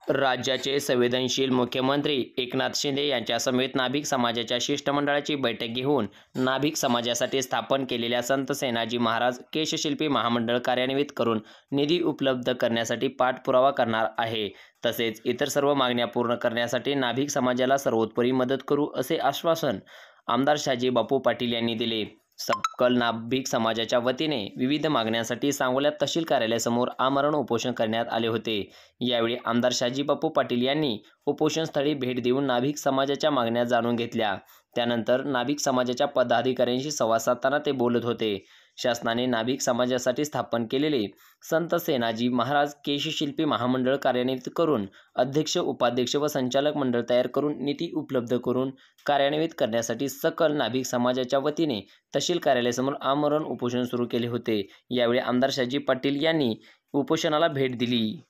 राज्याचे संवेदनशील मुख्यमंत्री एकनाथ शिंदे यांच्यासमवेत नाभिक समाजाच्या शिष्टमंडळाची बैठक घेऊन नाभिक समाजासाठी स्थापन केलेल्या संत सेनाजी महाराज केशशिल्पी महामंडळ कार्यान्वित करून निधी उपलब्ध करण्यासाठी पाठपुरावा करणार आहे। तसेच इतर सर्व मागण्या पूर्ण करण्यासाठी नाभिक समाजाला सर्वतोपरी मदत करू असे आश्वासन आमदार शहाजी बापू पाटील यांनी दिले। सकल नाभिक समाजाच्या वतीने विविध मागण्यांसाठी सांगोला तहसील कार्यालयासमोर आमरण उपोषण करण्यात आले होते। यावेळी आमदार शहाजी बापू पाटील यांनी उपोषणस्थळी भेट देऊन नाभिक समाजाच्या मागण्या जाणून घेतल्या। त्यानंतर नाभिक समाजाच्या पदाधिकाऱ्यांशी संवाद साधताना ते बोलत होते। शासनाने नाभिक समाजासाठी स्थापन केलेले संत सेनाजी महाराज केशशिल्पी महामंडळ कार्यान्वित करून अध्यक्ष, उपाध्यक्ष व संचालक मंडळ तयार करून निधी उपलब्ध करून कार्यान्वित करण्यासाठी सकल नाभिक समाजाच्या वतीने तहसील कार्यालयासमोर आमरण उपोषण सुरू केले होते। यावेळी आमदार शहाजी पाटील यांनी उपोषणाला भेट दिली।